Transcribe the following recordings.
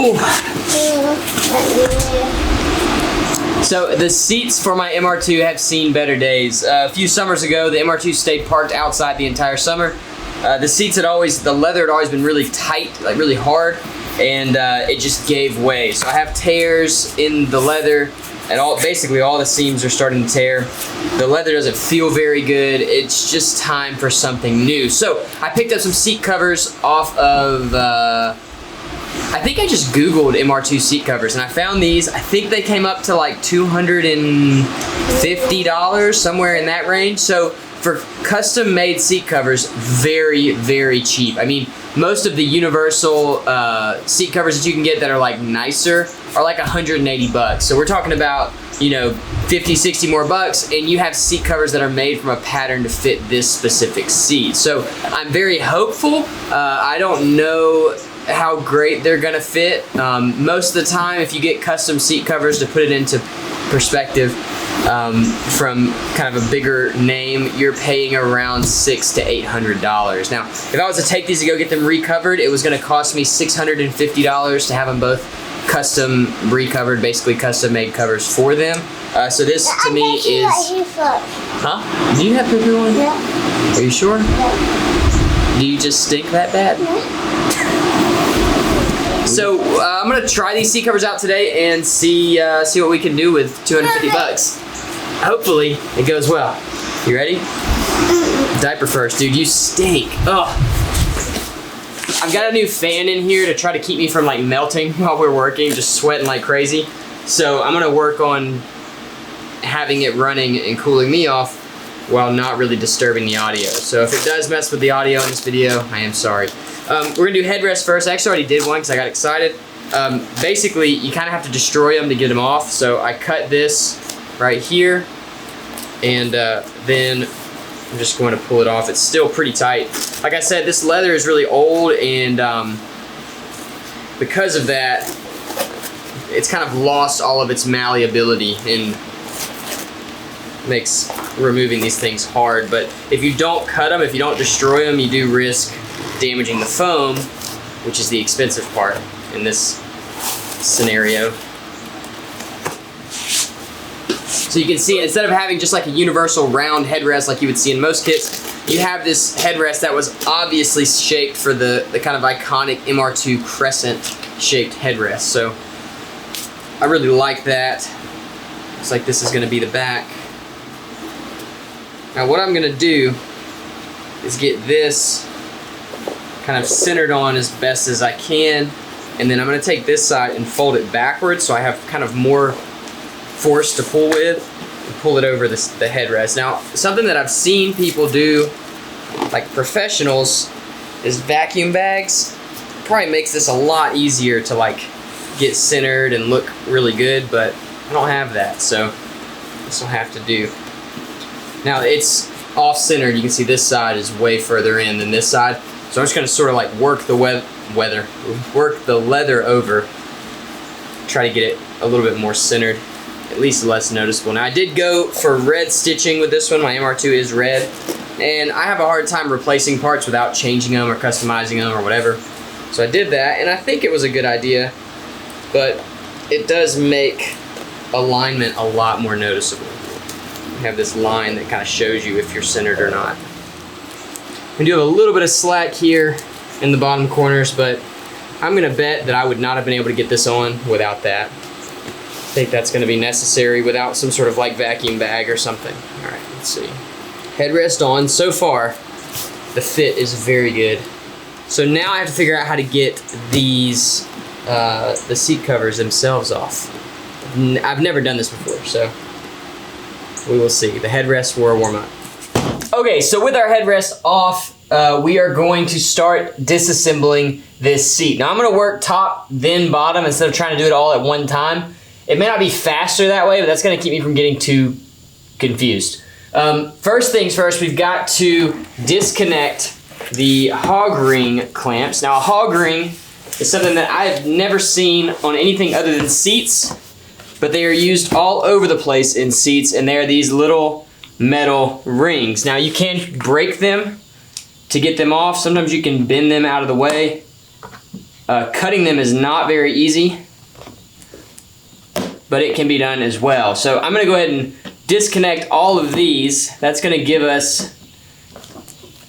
Ooh. So the seats for my MR2 have seen better days. A few summers ago, the MR2 stayed parked outside the entire summer. The seats the leather had always been really tight, like really hard, and it just gave way. So I have tears in the leather, and basically all the seams are starting to tear. The leather doesn't feel very good. It's just time for something new. So I picked up some seat covers off of, I think I just Googled MR2 seat covers, and I found these. I think they came up to like $250, somewhere in that range. So for custom made seat covers, very, very cheap. I mean, most of the universal seat covers that you can get that are like nicer are like 180 bucks. So we're talking about, you know, 50, 60 more bucks, and you have seat covers that are made from a pattern to fit this specific seat. So I'm very hopeful. I don't know how great they're gonna fit. Most of the time, if you get custom seat covers, to put it into perspective, from kind of a bigger name, you're paying around $600 to $800. Now, if I was to take these to go get them recovered, it was gonna cost me $650 to have them both custom recovered, basically custom made covers for them. So this to me is... Huh? Do you have poo-poo on? Yeah. Are you sure? Yeah. Do you just stink that bad? Yeah. So I'm gonna try these seat covers out today and see what we can do with 250 bucks. Hopefully it goes well. You ready? Diaper first, dude. You stink. Ugh. I've got a new fan in here to try to keep me from like melting while we're working, just sweating like crazy. So I'm gonna work on having it running and cooling me off while not really disturbing the audio. So if it does mess with the audio in this video, I am sorry. We're gonna do headrest first. I actually already did one because I got excited. Basically, you kind of have to destroy them to get them off. So I cut this right here, and then I'm just going to pull it off. It's still pretty tight. Like I said, this leather is really old, and because of that, it's kind of lost all of its malleability and makes removing these things hard. But if you don't cut them, if you don't destroy them, you do risk damaging the foam, which is the expensive part in this scenario. So you can see, instead of having just like a universal round headrest like you would see in most kits, you have this headrest that was obviously shaped for the kind of iconic MR2 crescent shaped headrest. So I really like that. Looks like this is gonna be the back. Now what I'm gonna do is get this kind of centered on as best as I can, and then I'm gonna take this side and fold it backwards so I have kind of more force to pull with and pull it over the headrest. Now, something that I've seen people do, like professionals, is vacuum bags. Probably makes this a lot easier to like get centered and look really good, but I don't have that, so this will have to do. Now it's off-centered. You can see this side is way further in than this side. So I'm just gonna sort of like work the leather over, try to get it a little bit more centered, at least less noticeable. Now I did go for red stitching with this one. My MR2 is red, and I have a hard time replacing parts without changing them or customizing them or whatever. So I did that, and I think it was a good idea, but it does make alignment a lot more noticeable. You have this line that kind of shows you if you're centered or not. We do have a little bit of slack here in the bottom corners, but I'm gonna bet that I would not have been able to get this on without that. I think that's gonna be necessary without some sort of like vacuum bag or something. All right, let's see. Headrest on. So far, the fit is very good. So now I have to figure out how to get these, the seat covers themselves off. I've never done this before, so we will see. The headrests were a warm-up. Okay, so with our headrest off, we are going to start disassembling this seat. Now I'm gonna work top, then bottom, instead of trying to do it all at one time. It may not be faster that way, but that's gonna keep me from getting too confused. First things first, we've got to disconnect the hog ring clamps. Now a hog ring is something that I've never seen on anything other than seats, but they are used all over the place in seats, and they're these little metal rings. Now you can break them to get them off. Sometimes you can bend them out of the way. Cutting them is not very easy, but it can be done as well. So I'm gonna go ahead and disconnect all of these. That's gonna give us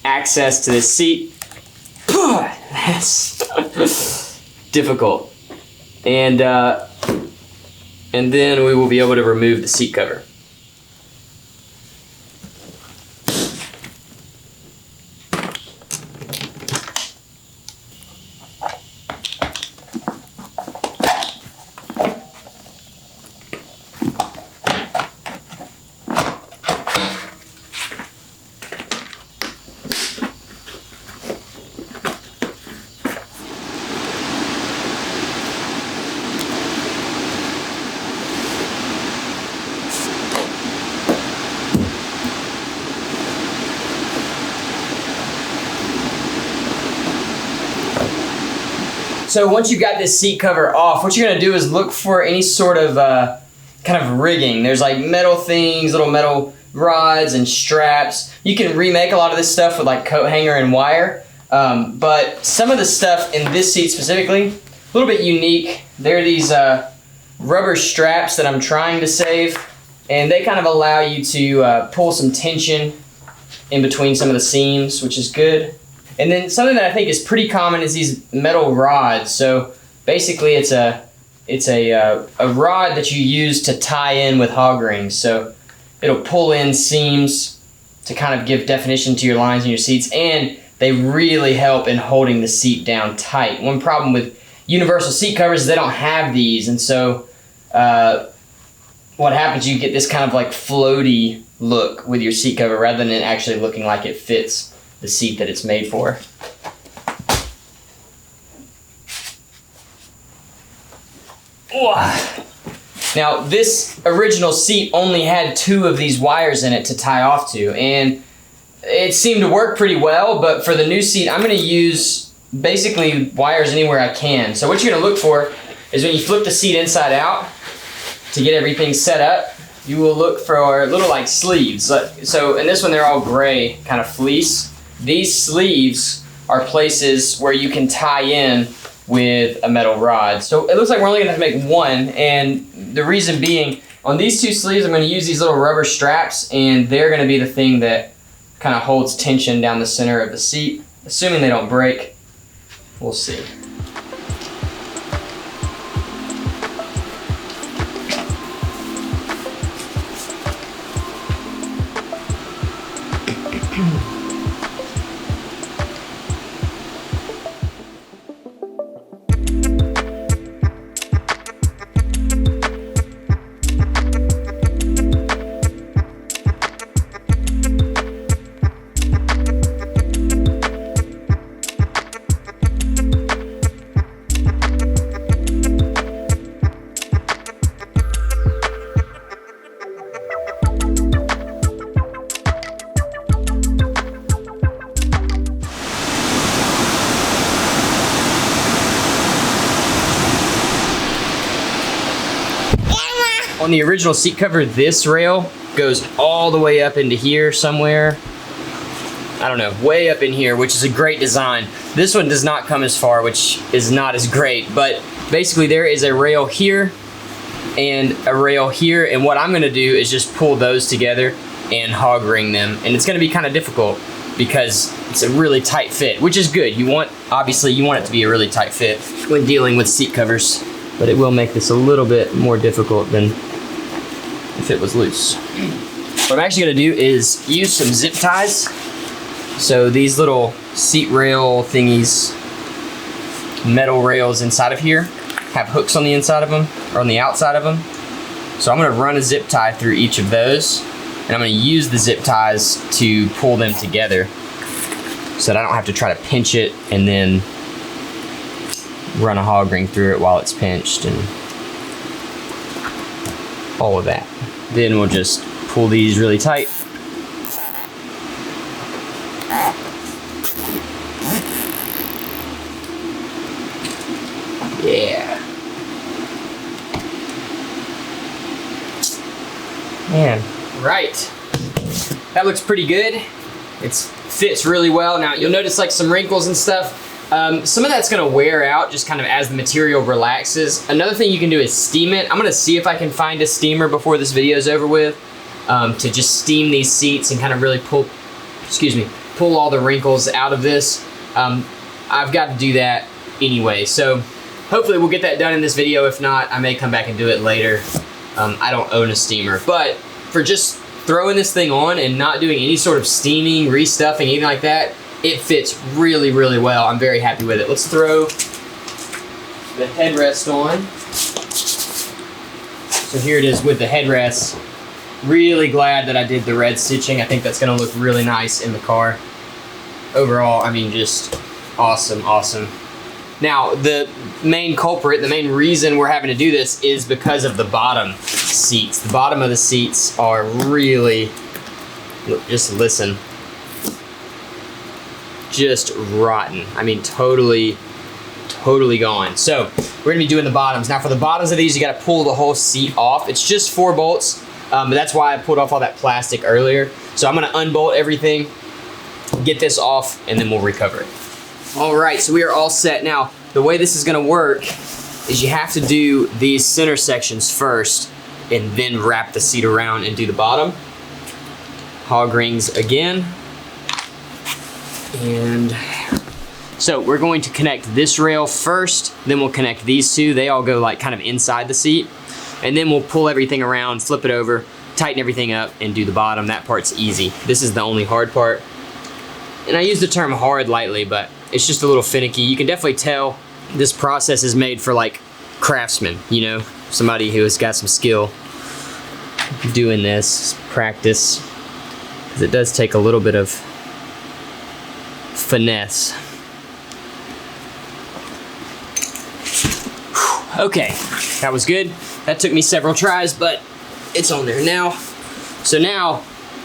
access to this seat. That's difficult. And then we will be able to remove the seat cover. So once you've got this seat cover off, what you're gonna do is look for any sort of kind of rigging. There's like metal things, little metal rods and straps. You can remake a lot of this stuff with like coat hanger and wire, but some of the stuff in this seat specifically, a little bit unique. There are these rubber straps that I'm trying to save, and they kind of allow you to pull some tension in between some of the seams, which is good. And then something that I think is pretty common is these metal rods. So basically it's a rod that you use to tie in with hog rings. So it'll pull in seams to kind of give definition to your lines and your seats, and they really help in holding the seat down tight. One problem with universal seat covers is they don't have these, and so what happens, you get this kind of like floaty look with your seat cover rather than it actually looking like it fits the seat that it's made for. Now, this original seat only had 2 of these wires in it to tie off to, and it seemed to work pretty well, but for the new seat, I'm gonna use basically wires anywhere I can. So what you're gonna look for is when you flip the seat inside out to get everything set up, you will look for little like sleeves. So in this one, they're all gray, kind of fleece. These sleeves are places where you can tie in with a metal rod. So it looks like we're only gonna have to make one, and the reason being, on these 2 sleeves, I'm gonna use these little rubber straps, and they're gonna be the thing that kind of holds tension down the center of the seat. Assuming they don't break, we'll see. On the original seat cover, this rail goes all the way up into here somewhere. I don't know, way up in here, which is a great design. This one does not come as far, which is not as great, but basically there is a rail here and a rail here, and what I'm gonna do is just pull those together and hog ring them. And it's gonna be kind of difficult because it's a really tight fit, which is good. Obviously you want it to be a really tight fit when dealing with seat covers, but it will make this a little bit more difficult than if it was loose. What I'm actually gonna do is use some zip ties. So these little seat rail thingies, metal rails inside of here, have hooks on the inside of them, or on the outside of them. So I'm gonna run a zip tie through each of those, and I'm gonna use the zip ties to pull them together so that I don't have to try to pinch it and then run a hog ring through it while it's pinched and all of that. Then we'll just pull these really tight. Yeah. Man, right. That looks pretty good. It fits really well. Now you'll notice like some wrinkles and stuff. Some of that's gonna wear out just kind of as the material relaxes. Another thing you can do is steam it. I'm gonna see if I can find a steamer before this video is over with to just steam these seats and kind of really pull all the wrinkles out of this. I've got to do that anyway, so hopefully we'll get that done in this video. If not, I may come back and do it later. I don't own a steamer, but for just throwing this thing on and not doing any sort of steaming, restuffing, anything like that, it fits really, really well. I'm very happy with it. Let's throw the headrest on. So here it is with the headrest. Really glad that I did the red stitching. I think that's gonna look really nice in the car. Overall, I mean, just awesome, awesome. Now, the main culprit, the main reason we're having to do this is because of the bottom seats. The bottom of the seats are really, just listen, just rotten. I mean, totally gone. So we're gonna be doing the bottoms. Now for the bottoms of these, you gotta pull the whole seat off. It's just 4 bolts, but that's why I pulled off all that plastic earlier. So I'm gonna unbolt everything, get this off, and then we'll recover it. All right, so we are all set. Now, the way this is gonna work is you have to do these center sections first and then wrap the seat around and do the bottom. Hog rings again. And so we're going to connect this rail first, then we'll connect these two. They all go like kind of inside the seat. And then we'll pull everything around, flip it over, tighten everything up, and do the bottom. That part's easy. This is the only hard part. And I use the term hard lightly, but it's just a little finicky. You can definitely tell this process is made for like craftsmen, you know, somebody who has got some skill doing this, practice, because it does take a little bit of finesse. Okay, that was good. That took me several tries, but it's on there now. So now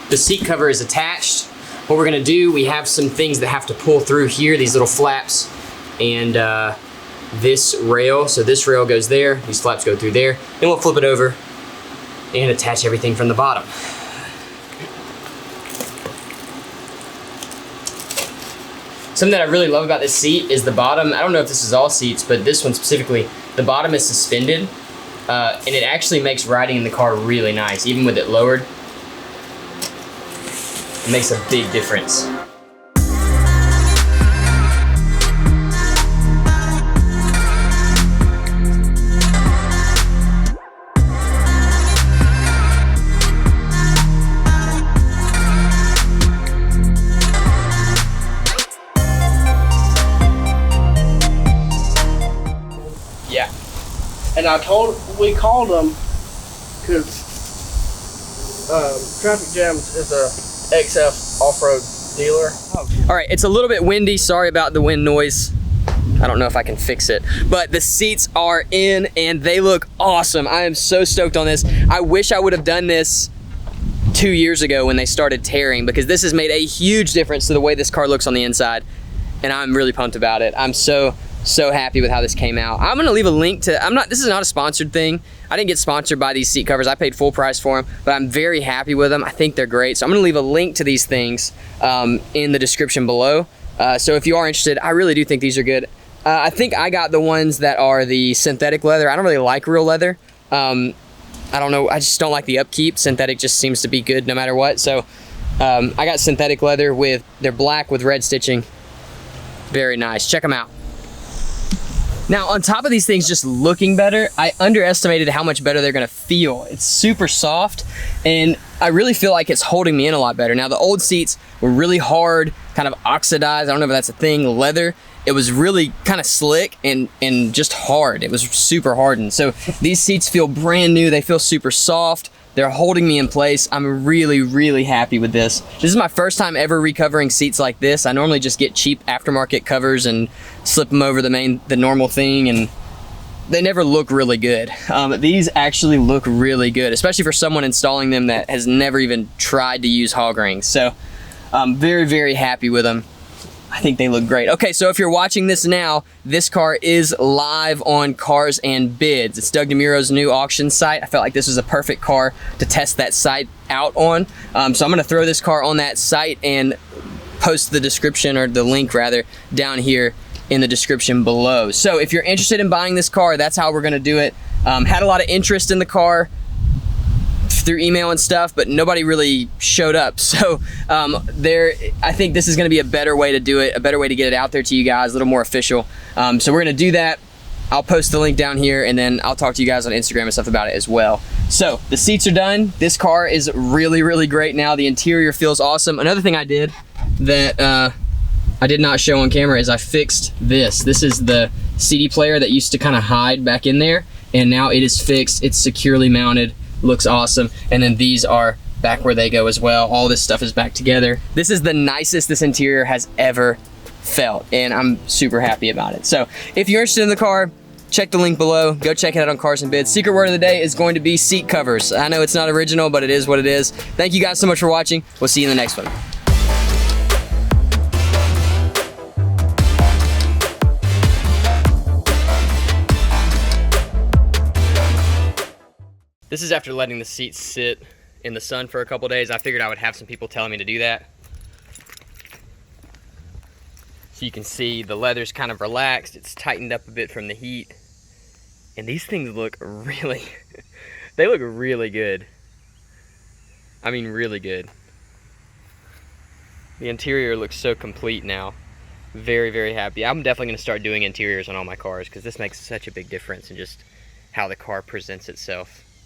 the seat cover is attached. What we're gonna do, we have some things that have to pull through here, these little flaps, and this rail. So this rail goes there, these flaps go through there. Then we'll flip it over and attach everything from the bottom. Something that I really love about this seat is the bottom. I don't know if this is all seats, but this one specifically, the bottom is suspended, and it actually makes riding in the car really nice, even with it lowered. It makes a big difference. And we called them because Traffic Jams is a XF off-road dealer. All right, it's a little bit windy. Sorry about the wind noise. I don't know if I can fix it, but the seats are in and they look awesome. I am so stoked on this. I wish I would have done this 2 years ago when they started tearing, because this has made a huge difference to the way this car looks on the inside, and I'm really pumped about it. I'm so happy with how this came out. I'm gonna leave a link to, this is not a sponsored thing. I didn't get sponsored by these seat covers. I paid full price for them, but I'm very happy with them. I think they're great. So I'm gonna leave a link to these things in the description below. So if you are interested, I really do think these are good. I think I got the ones that are the synthetic leather. I don't really like real leather. I don't know, I just don't like the upkeep. Synthetic just seems to be good no matter what. So I got synthetic leather they're black with red stitching. Very nice, check them out. Now, on top of these things just looking better, I underestimated how much better they're gonna feel. It's super soft, and I really feel like it's holding me in a lot better. Now, the old seats were really hard, kind of oxidized, I don't know if that's a thing, leather. It was really kind of slick and just hard. It was super hardened. So these seats feel brand new. They feel super soft. They're holding me in place. I'm really, really happy with this. This is my first time ever recovering seats like this. I normally just get cheap aftermarket covers and slip them over the normal thing, and they never look really good. These actually look really good, especially for someone installing them that has never even tried to use hog rings. So I'm very, very happy with them. I think they look great. Okay, so if you're watching this now, this car is live on Cars and Bids. It's Doug DeMuro's new auction site. I felt like this was a perfect car to test that site out on. So I'm gonna throw this car on that site and post the description, or the link rather, down here in the description below. So if you're interested in buying this car, that's how we're gonna do it. Had a lot of interest in the car through email and stuff, but nobody really showed up. So I think this is gonna be a better way to do it, a better way to get it out there to you guys, a little more official. So we're gonna do that. I'll post the link down here, and then I'll talk to you guys on Instagram and stuff about it as well. So the seats are done. This car is really, really great now. The interior feels awesome. Another thing I did that I did not show on camera is I fixed this. This is the CD player that used to kind of hide back in there, and now it is fixed. It's securely mounted, looks awesome. And then these are back where they go as well. All this stuff is back together. This is the nicest this interior has ever felt, and I'm super happy about it. So if you're interested in the car, check the link below. Go check it out on Cars and Bids. Secret word of the day is going to be seat covers. I know it's not original, but it is what it is. Thank you guys so much for watching. We'll see you in the next one. This is after letting the seats sit in the sun for a couple days. I figured I would have some people telling me to do that. So you can see the leather's kind of relaxed. It's tightened up a bit from the heat. And these things look really, they look really good. I mean, really good. The interior looks so complete now. Very, very happy. I'm definitely gonna start doing interiors on all my cars because this makes such a big difference in just how the car presents itself.